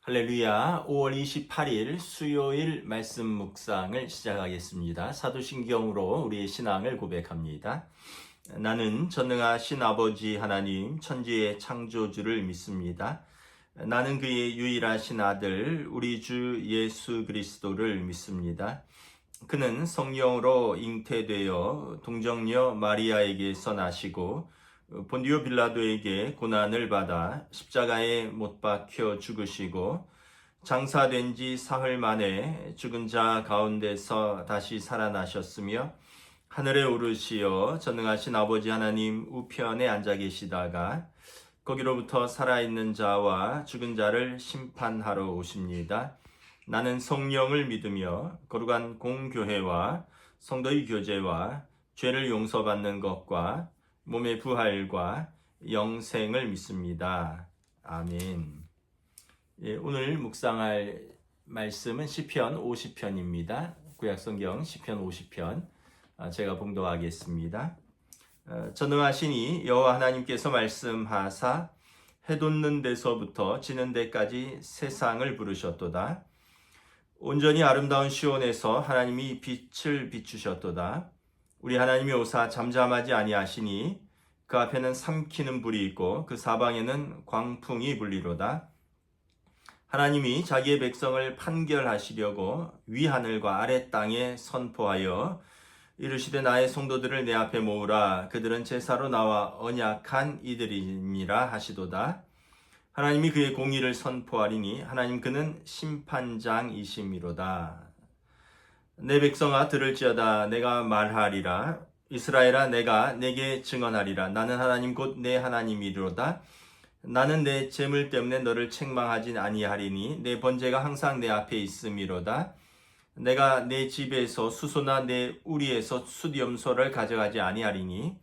할렐루야. 5월 28일 수요일 말씀 묵상을 시작하겠습니다. 사도신경으로 우리의 신앙을 고백합니다. 나는 전능하신 아버지 하나님 천지의 창조주를 믿습니다. 나는 그의 유일하신 아들 우리 주 예수 그리스도를 믿습니다. 그는 성령으로 잉태되어 동정녀 마리아에게서 나시고 본디오 빌라도에게 고난을 받아 십자가에 못 박혀 죽으시고 장사된 지 사흘 만에 죽은 자 가운데서 다시 살아나셨으며 하늘에 오르시어 전능하신 아버지 하나님 우편에 앉아 계시다가 거기로부터 살아있는 자와 죽은 자를 심판하러 오십니다. 나는 성령을 믿으며 거룩한 공교회와 성도의 교제와 죄를 용서받는 것과 몸의 부활과 영생을 믿습니다. 아멘. 오늘 묵상할 말씀은 시편 50편입니다. 구약성경 시편 50편 제가 봉독하겠습니다. 전능하시니 여호와 하나님께서 말씀하사 해 돋는 데서부터 지는 데까지 세상을 부르셨도다. 온전히 아름다운 시온에서 하나님이 빛을 비추셨도다. 우리 하나님이 오사 잠잠하지 아니하시니 그 앞에는 삼키는 불이 있고 그 사방에는 광풍이 불리로다. 하나님이 자기의 백성을 판결하시려고 위 하늘과 아래 땅에 선포하여 이르시되 나의 성도들을 내 앞에 모으라. 그들은 제사로 나와 언약한 이들이니라 하시도다. 하나님이 그의 공의를 선포하리니 하나님 그는 심판장이심이로다. 내 백성아 들을지어다. 내가 말하리라. 이스라엘아 내가 내게 증언하리라. 나는 하나님 곧 내 하나님이로다. 나는 내 재물 때문에 너를 책망하진 아니하리니 내 번제가 항상 내 앞에 있음이로다. 내가 내 집에서 수소나 내 우리에서 숫염소를 가져가지 아니하리니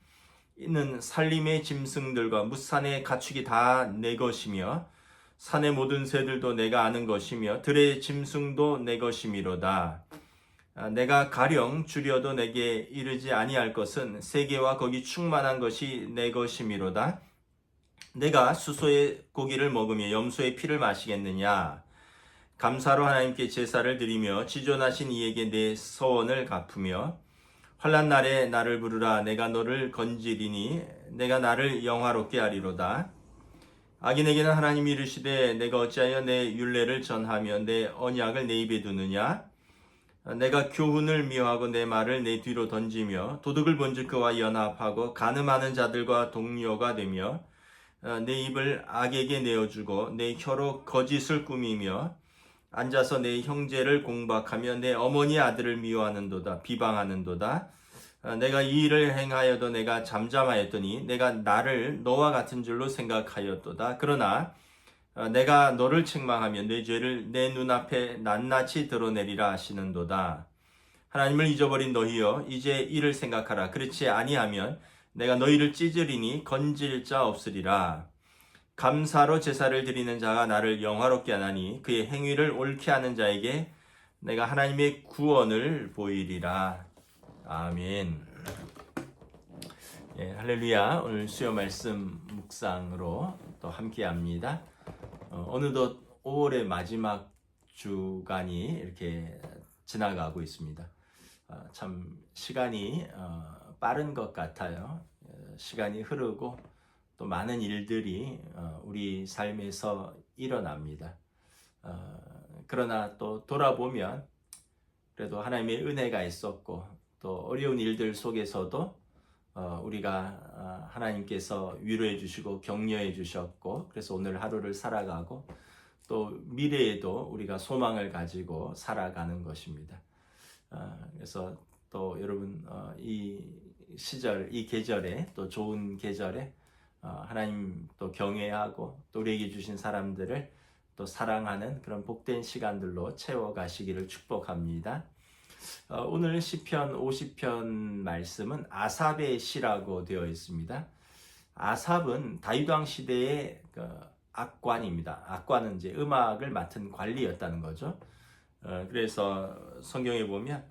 이는 산림의 짐승들과 무산의 가축이 다 내 것이며 산의 모든 새들도 내가 아는 것이며 들의 짐승도 내 것이미로다. 내가 가령 줄여도 내게 이르지 아니할 것은 세계와 거기 충만한 것이 내 것이미로다. 내가 수소의 고기를 먹으며 염소의 피를 마시겠느냐. 감사로 하나님께 제사를 드리며 지존하신 이에게 내 서원을 갚으며 환난 날에 나를 부르라. 내가 너를 건지리니 내가 나를 영화롭게 하리로다. 악인에게는 하나님이 이르시되 내가 어찌하여 내 율례를 전하며 내 언약을 내 입에 두느냐. 내가 교훈을 미워하고 내 말을 내 뒤로 던지며 도둑을 본즉 그와 연합하고 간음하는 자들과 동료가 되며 내 입을 악에게 내어주고 내 혀로 거짓을 꾸미며 앉아서 내 형제를 공박하며 내 어머니 아들을 미워하는도다. 비방하는도다. 내가 이 일을 행하여도 내가 잠잠하였더니 내가 나를 너와 같은 줄로 생각하였도다. 그러나 내가 너를 책망하며 내 죄를 내 눈앞에 낱낱이 드러내리라 하시는도다. 하나님을 잊어버린 너희여 이제 이를 생각하라. 그렇지 아니하면 내가 너희를 찢으리니 건질 자 없으리라. 감사로 제사를 드리는 자가 나를 영화롭게 하나니 그의 행위를 옳게 하는 자에게 내가 하나님의 구원을 보이리라. 아멘. 할렐루야. 오늘 수요 말씀 묵상으로 또 함께합니다. 어느덧 5월의 마지막 주간이 이렇게 지나가고 있습니다. 참 시간이 빠른 것 같아요. 시간이 흐르고 또 많은 일들이 우리 삶에서 일어납니다. 그러나 또 돌아보면 그래도 하나님의 은혜가 있었고 또 어려운 일들 속에서도 우리가 하나님께서 위로해 주시고 격려해 주셨고 그래서 오늘 하루를 살아가고 또 미래에도 우리가 소망을 가지고 살아가는 것입니다. 그래서 또 여러분 이 시절, 이 계절에 또 좋은 계절에 하나님 또 경외하고 또 우리에게 주신 사람들을 또 사랑하는 그런 복된 시간들로 채워가시기를 축복합니다. 오늘 시편 50편 말씀은 아삽의 시라고 되어 있습니다. 아삽은 다윗 왕 시대의 악관입니다. 악관은 이제 음악을 맡은 관리였다는 거죠. 그래서 성경에 보면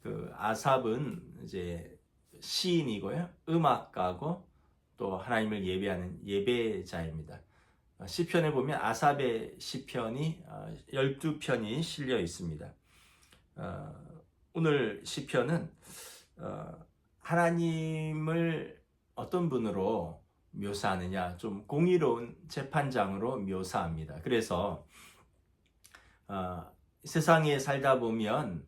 그 아삽은 이제 시인이고요, 음악가고 또 하나님을 예배하는 예배자입니다. 시편에 보면 아삽의 시편이 12편이 실려 있습니다. 오늘 시편은 하나님을 어떤 분으로 묘사하느냐, 좀 공의로운 재판장으로 묘사합니다. 그래서 세상에 살다 보면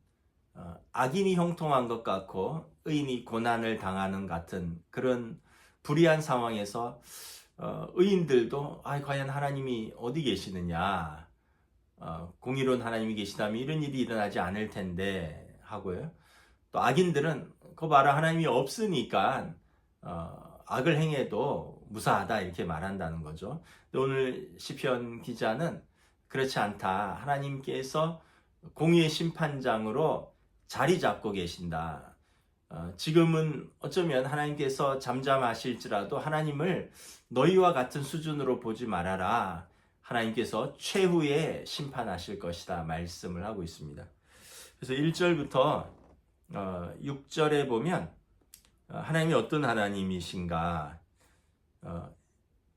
악인이 형통한 것 같고 의인이 고난을 당하는 같은 그런 불의한 상황에서 의인들도 과연 하나님이 어디 계시느냐, 공의로운 하나님이 계시다면 이런 일이 일어나지 않을 텐데 하고요. 또 악인들은 그거 봐라, 하나님이 없으니까 악을 행해도 무사하다 이렇게 말한다는 거죠. 오늘 시편 기자는 그렇지 않다, 하나님께서 공의의 심판장으로 자리 잡고 계신다. 지금은 어쩌면 하나님께서 잠잠하실지라도 하나님을 너희와 같은 수준으로 보지 말아라, 하나님께서 최후에 심판하실 것이다 말씀을 하고 있습니다. 그래서 1절부터 6절에 보면 하나님이 어떤 하나님이신가,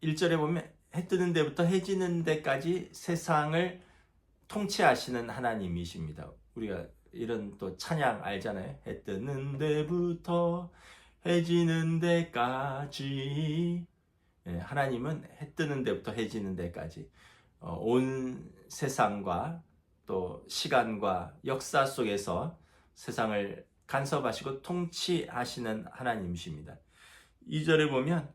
1절에 보면 해 뜨는 데부터 해 지는 데까지 세상을 통치하시는 하나님이십니다. 우리가 이런 또 찬양 알잖아요. 해 뜨는 데부터 해 지는 데까지. 하나님은 해 뜨는 데부터 해 지는 데까지 온 세상과 또 시간과 역사 속에서 세상을 간섭하시고 통치하시는 하나님이십니다. 2절에 보면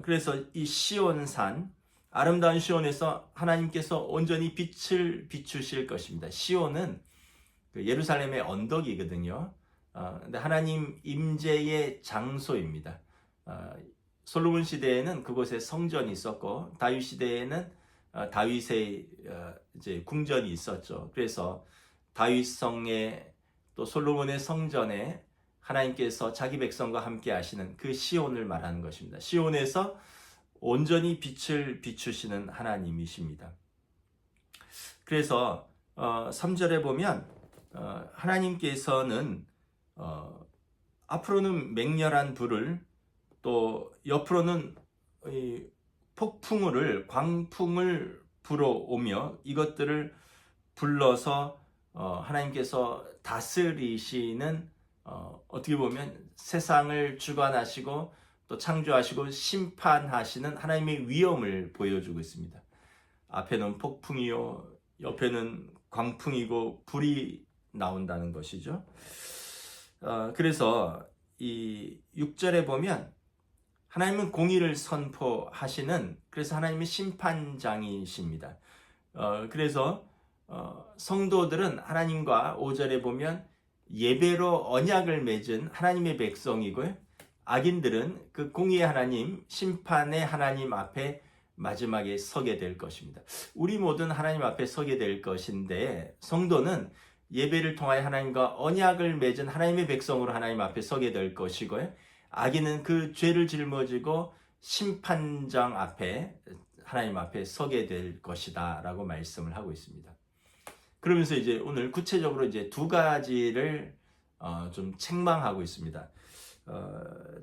그래서 이 시온산, 아름다운 시온에서 하나님께서 온전히 빛을 비추실 것입니다. 시온은 예루살렘의 언덕이거든요. 근데 하나님 임재의 장소입니다. 솔로몬 시대에는 그곳에 성전이 있었고 다윗 시대에는 다윗의 이제 궁전이 있었죠. 그래서 다윗 성에 또 솔로몬의 성전에 하나님께서 자기 백성과 함께 하시는 그 시온을 말하는 것입니다. 시온에서 온전히 빛을 비추시는 하나님이십니다. 그래서 3절에 보면 하나님께서는 앞으로는 맹렬한 불을, 또 옆으로는 폭풍우를, 광풍을 불어오며 이것들을 불러서 하나님께서 다스리시는, 어떻게 보면 세상을 주관하시고 또 창조하시고 심판하시는 하나님의 위엄을 보여주고 있습니다. 앞에는 폭풍이요, 옆에는 광풍이고 불이 나온다는 것이죠. 그래서 이 6절에 보면 하나님은 공의를 선포하시는, 그래서 하나님은 심판장이십니다. 그래서 성도들은 하나님과 5절에 보면 예배로 언약을 맺은 하나님의 백성이고요. 악인들은 그 공의의 하나님, 심판의 하나님 앞에 마지막에 서게 될 것입니다. 우리 모든 하나님 앞에 서게 될 것인데, 성도는 예배를 통하여 하나님과 언약을 맺은 하나님의 백성으로 하나님 앞에 서게 될 것이고요. 악인은 그 죄를 짊어지고 심판장 앞에, 하나님 앞에 서게 될 것이다 라고 말씀을 하고 있습니다. 그러면서 이제 오늘 구체적으로 이제 두 가지를 좀 책망하고 있습니다.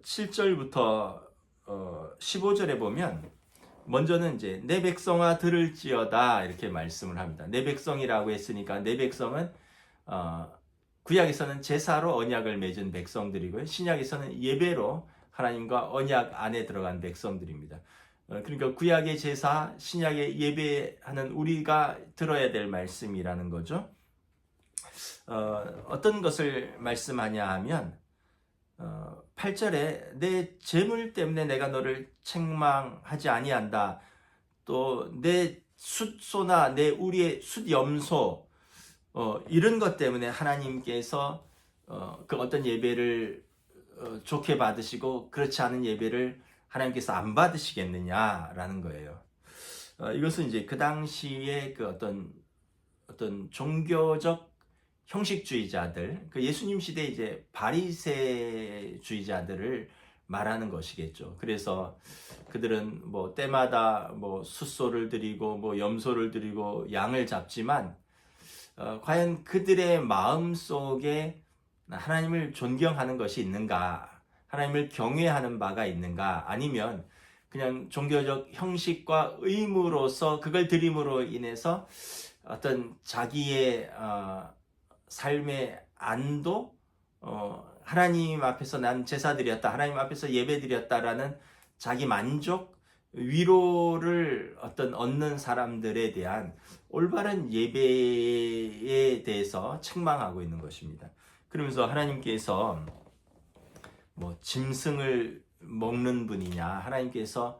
7절부터 15절에 보면 먼저는 이제 내 백성아 들을지어다 이렇게 말씀을 합니다. 내 백성이라고 했으니까 내 백성은 구약에서는 제사로 언약을 맺은 백성들이고요. 신약에서는 예배로 하나님과 언약 안에 들어간 백성들입니다. 그러니까 구약의 제사, 신약의 예배하는 우리가 들어야 될 말씀이라는 거죠. 어떤 것을 말씀하냐 하면 8절에 내 재물 때문에 내가 너를 책망하지 아니한다. 또 내 숫소나 내 우리의 숫염소 이런 것 때문에 하나님께서 그 어떤 예배를 좋게 받으시고 그렇지 않은 예배를 하나님께서 안 받으시겠느냐라는 거예요. 이것은 이제 그 당시에 그 어떤 종교적 형식주의자들, 그 예수님 시대 이제 바리새주의자들을 말하는 것이겠죠. 그래서 그들은 뭐 때마다 뭐 숫소를 드리고 뭐 염소를 드리고 양을 잡지만 과연 그들의 마음 속에 하나님을 존경하는 것이 있는가, 하나님을 경외하는 바가 있는가, 아니면 그냥 종교적 형식과 의무로서 그걸 드림으로 인해서 어떤 자기의 삶의 안도, 하나님 앞에서 난 제사드렸다, 하나님 앞에서 예배드렸다라는 자기 만족, 위로를 얻는 사람들에 대한 올바른 예배에 대해서 책망하고 있는 것입니다. 그러면서 하나님께서 뭐 짐승을 먹는 분이냐, 하나님께서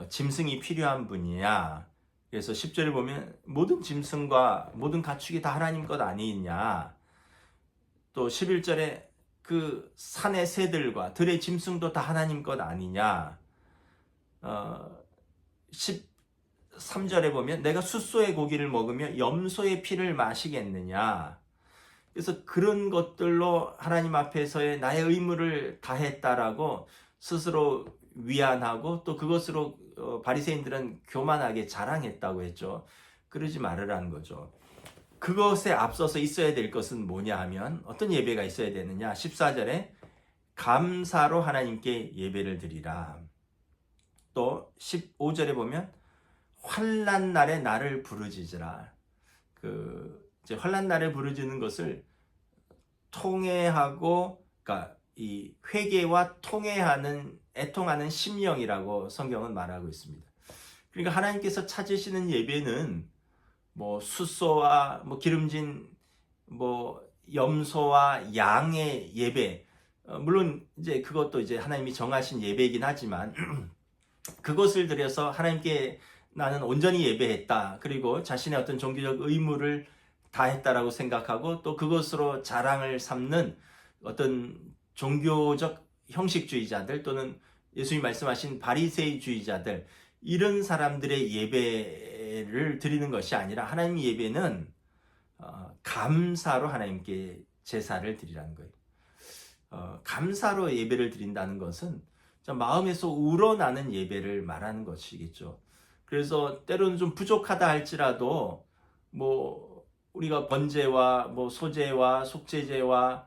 짐승이 필요한 분이냐, 그래서 10절에 보면 모든 짐승과 모든 가축이 다 하나님 것 아니냐, 또 11절에 그 산의 새들과 들의 짐승도 다 하나님 것 아니냐, 13절에 보면 내가 숫소의 고기를 먹으며 염소의 피를 마시겠느냐. 그래서 그런 것들로 하나님 앞에서의 나의 의무를 다했다라고 스스로 위안하고 또 그것으로 바리새인들은 교만하게 자랑했다고 했죠. 그러지 말으라는 거죠. 그것에 앞서서 있어야 될 것은 뭐냐 하면 어떤 예배가 있어야 되느냐. 14절에 감사로 하나님께 예배를 드리라. 또 15절에 보면 환난 날에 나를 부르짖으라. 이제 환난 날에 부르짖는 것을 통회하고, 그러니까 이 회개와 통회하는 애통하는 심령이라고 성경은 말하고 있습니다. 그러니까 하나님께서 찾으시는 예배는 뭐 숫소와 뭐 기름진 뭐 염소와 양의 예배, 물론 이제 그것도 이제 하나님이 정하신 예배이긴 하지만 그것을 들여서 하나님께 나는 온전히 예배했다, 그리고 자신의 어떤 종교적 의무를 다했다라고 생각하고 또 그것으로 자랑을 삼는 어떤 종교적 형식주의자들 또는 예수님이 말씀하신 바리새이주의자들, 이런 사람들의 예배를 드리는 것이 아니라 하나님의 예배는 감사로 하나님께 제사를 드리라는 거예요. 감사로 예배를 드린다는 것은 마음에서 우러나는 예배를 말하는 것이겠죠. 그래서 때로는 좀 부족하다 할지라도 뭐 우리가 번제와 뭐 소제와 속죄제와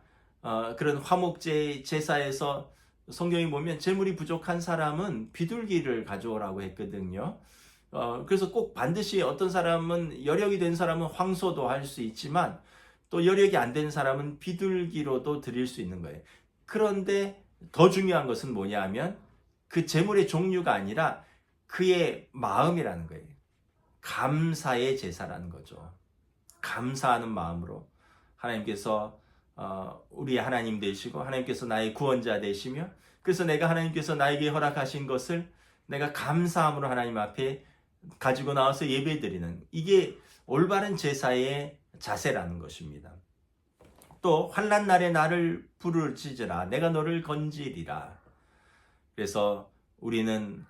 그런 화목제 제사에서 성경에 보면 재물이 부족한 사람은 비둘기를 가져오라고 했거든요. 그래서 꼭 반드시 어떤 사람은 여력이 된 사람은 황소도 할 수 있지만 또 여력이 안 된 사람은 비둘기로도 드릴 수 있는 거예요. 그런데 더 중요한 것은 뭐냐 하면 그 재물의 종류가 아니라 그의 마음이라는 거예요. 감사의 제사라는 거죠. 감사하는 마음으로 하나님께서 우리 하나님 되시고 하나님께서 나의 구원자 되시며, 그래서 내가 하나님께서 나에게 허락하신 것을 내가 감사함으로 하나님 앞에 가지고 나와서 예배드리는, 이게 올바른 제사의 자세라는 것입니다. 또 환난 날에 나를 부르짖으라, 내가 너를 건지리라. 그래서 우리는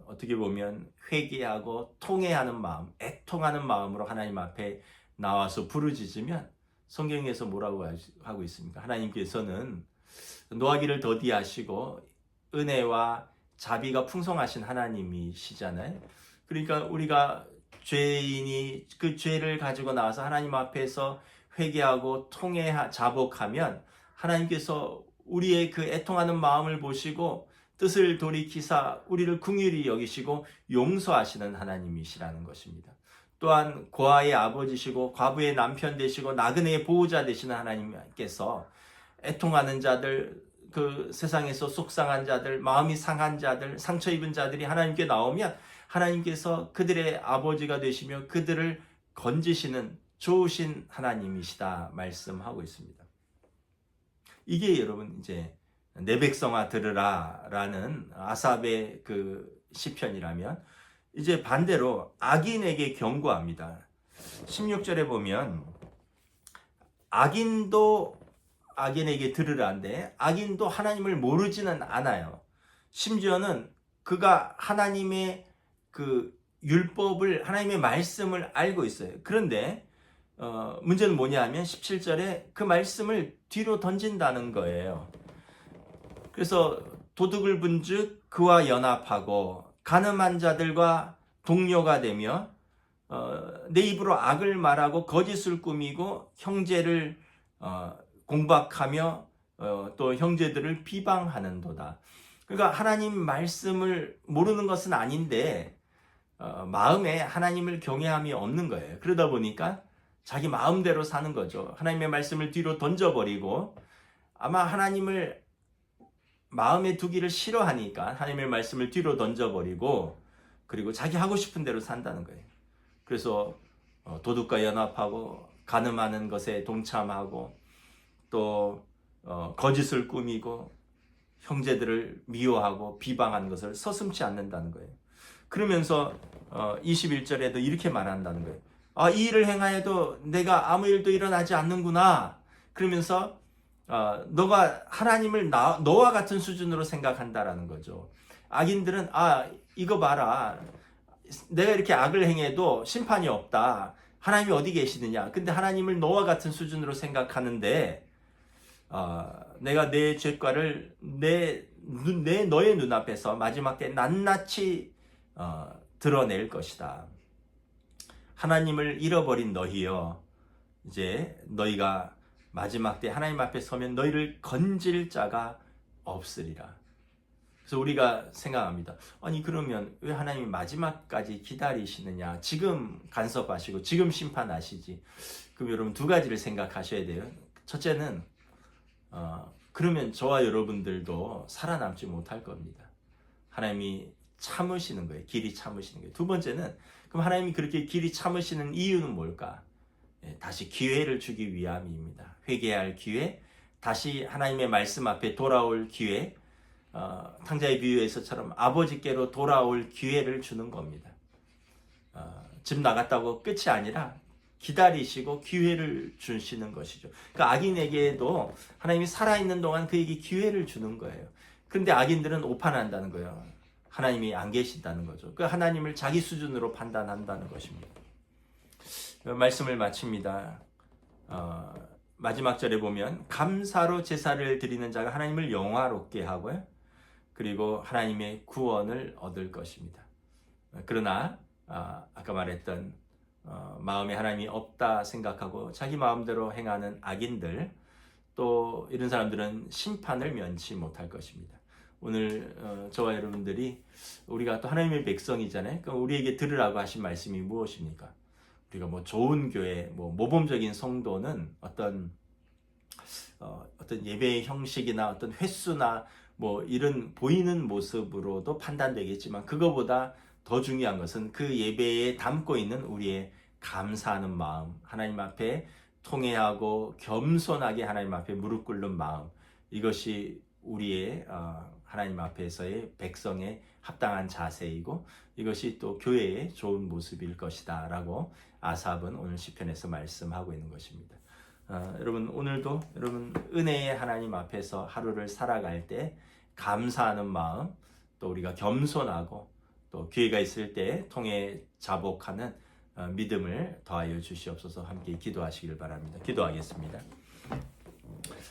어떻게 보면 회개하고 통회하는 마음, 애통하는 마음으로 하나님 앞에 나와서 부르짖으면 성경에서 뭐라고 하고 있습니까? 하나님께서는 노하기를 더디하시고 은혜와 자비가 풍성하신 하나님이시잖아요. 그러니까 우리가 죄인이 그 죄를 가지고 나와서 하나님 앞에서 회개하고 자복하면 하나님께서 우리의 그 애통하는 마음을 보시고 뜻을 돌이키사 우리를 긍휼히 여기시고 용서하시는 하나님이시라는 것입니다. 또한 고아의 아버지시고 과부의 남편 되시고 나그네의 보호자 되시는 하나님께서 애통하는 자들, 그 세상에서 속상한 자들, 마음이 상한 자들, 상처 입은 자들이 하나님께 나오면 하나님께서 그들의 아버지가 되시며 그들을 건지시는 좋으신 하나님이시다 말씀하고 있습니다. 이게 여러분 이제 내 백성아 들으라 라는 아삽의 그 시편이라면, 이제 반대로 악인에게 경고합니다. 16절에 보면 악인도 악인에게 들으라는데 악인도 하나님을 모르지는 않아요. 심지어는 그가 하나님의 그 율법을, 하나님의 말씀을 알고 있어요. 그런데 문제는 뭐냐 하면 17절에 그 말씀을 뒤로 던진다는 거예요. 그래서 도둑을 본즉 그와 연합하고 간음한 자들과 동료가 되며 내 입으로 악을 말하고 거짓을 꾸미고 형제를 공박하며 또 형제들을 비방하는도다. 그러니까 하나님 말씀을 모르는 것은 아닌데 마음에 하나님을 경외함이 없는 거예요. 그러다 보니까 자기 마음대로 사는 거죠. 하나님의 말씀을 뒤로 던져버리고 아마 하나님을 마음에 두기를 싫어하니까 하나님의 말씀을 뒤로 던져버리고 그리고 자기 하고 싶은 대로 산다는 거예요. 그래서 도둑과 연합하고 간음하는 것에 동참하고 또 거짓을 꾸미고 형제들을 미워하고 비방하는 것을 서슴지 않는다는 거예요. 그러면서 21절에도 이렇게 말한다는 거예요. 이 일을 행하여도 내가 아무 일도 일어나지 않는구나. 그러면서 너가 하나님을 너와 같은 수준으로 생각한다라는 거죠. 악인들은 이거 봐라. 내가 이렇게 악을 행해도 심판이 없다. 하나님이 어디 계시느냐. 근데 하나님을 너와 같은 수준으로 생각하는데 내가 내 죄과를 너의 눈앞에서 마지막 때 낱낱이 드러낼 것이다. 하나님을 잃어버린 너희여, 이제 너희가 마지막 때 하나님 앞에 서면 너희를 건질 자가 없으리라. 그래서 우리가 생각합니다. 아니 그러면 왜 하나님이 마지막까지 기다리시느냐. 지금 간섭하시고 지금 심판하시지. 그럼 여러분 두 가지를 생각하셔야 돼요. 첫째는 그러면 저와 여러분들도 살아남지 못할 겁니다. 하나님이 참으시는 거예요. 길이 참으시는 거예요. 두 번째는 그럼 하나님이 그렇게 길이 참으시는 이유는 뭘까? 다시 기회를 주기 위함입니다. 회개할 기회, 다시 하나님의 말씀 앞에 돌아올 기회, 탕자의 비유에서처럼 아버지께로 돌아올 기회를 주는 겁니다. 집 나갔다고 끝이 아니라 기다리시고 기회를 주시는 것이죠. 그러니까 악인에게도 하나님이 살아있는 동안 그에게 기회를 주는 거예요. 그런데 악인들은 오판한다는 거예요. 하나님이 안 계신다는 거죠. 그 하나님을 자기 수준으로 판단한다는 것입니다. 말씀을 마칩니다. 마지막 절에 보면 감사로 제사를 드리는 자가 하나님을 영화롭게 하고요. 그리고 하나님의 구원을 얻을 것입니다. 그러나 아까 말했던 마음에 하나님이 없다 생각하고 자기 마음대로 행하는 악인들, 또 이런 사람들은 심판을 면치 못할 것입니다. 오늘 저와 여러분들이 우리가 또 하나님의 백성이잖아요. 그럼 우리에게 들으라고 하신 말씀이 무엇입니까? 우리가 뭐 좋은 교회, 뭐 모범적인 성도는 어떤 예배의 형식이나 어떤 횟수나 뭐 이런 보이는 모습으로도 판단되겠지만 그거보다 더 중요한 것은 그 예배에 담고 있는 우리의 감사하는 마음, 하나님 앞에 통회하고 겸손하게 하나님 앞에 무릎 꿇는 마음, 이것이 우리의 하나님 앞에서의 백성의 합당한 자세이고 이것이 또 교회의 좋은 모습일 것이다 라고 아삽은 오늘 시편에서 말씀하고 있는 것입니다. 여러분 오늘도 여러분 은혜의 하나님 앞에서 하루를 살아갈 때 감사하는 마음, 또 우리가 겸손하고 또 기회가 있을 때 통해 자복하는 믿음을 더하여 주시옵소서. 함께 기도하시길 바랍니다. 기도하겠습니다.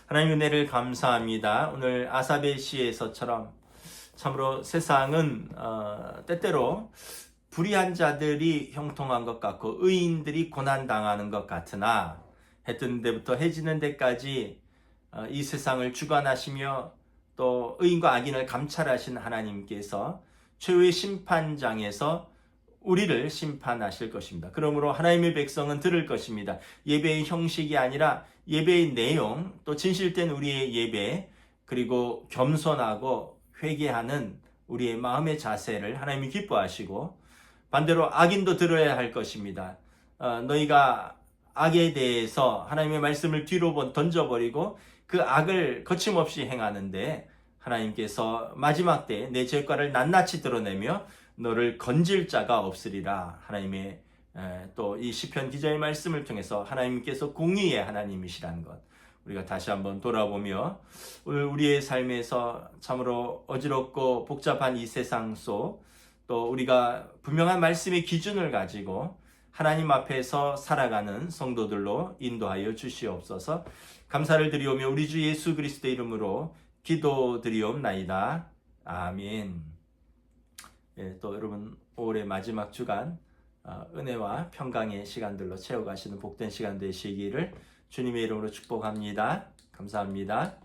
하나님 은혜를 감사합니다. 오늘 아삽의 시에서처럼 참으로 세상은 때때로 불의한 자들이 형통한 것 같고 의인들이 고난당하는 것 같으나 해 뜨는 데부터 해 지는 데까지 이 세상을 주관하시며 또 의인과 악인을 감찰하신 하나님께서 최후의 심판장에서 우리를 심판하실 것입니다. 그러므로 하나님의 백성은 들을 것입니다. 예배의 형식이 아니라 예배의 내용, 또 진실된 우리의 예배, 그리고 겸손하고 회개하는 우리의 마음의 자세를 하나님이 기뻐하시고 반대로 악인도 들어야 할 것입니다. 너희가 악에 대해서 하나님의 말씀을 뒤로 던져버리고 그 악을 거침없이 행하는데 하나님께서 마지막 때 내 죄과를 낱낱이 드러내며 너를 건질 자가 없으리라. 하나님의 또 이 시편 기자의 말씀을 통해서 하나님께서 공의의 하나님이시라는 것 우리가 다시 한번 돌아보며 오늘 우리의 삶에서 참으로 어지럽고 복잡한 이 세상 속 또 우리가 분명한 말씀의 기준을 가지고 하나님 앞에서 살아가는 성도들로 인도하여 주시옵소서. 감사를 드리오며 우리 주 예수 그리스도의 이름으로 기도드리옵나이다. 아멘. 또 여러분 올해 마지막 주간 은혜와 평강의 시간들로 채워가시는 복된 시간 되시기를 주님의 이름으로 축복합니다. 감사합니다.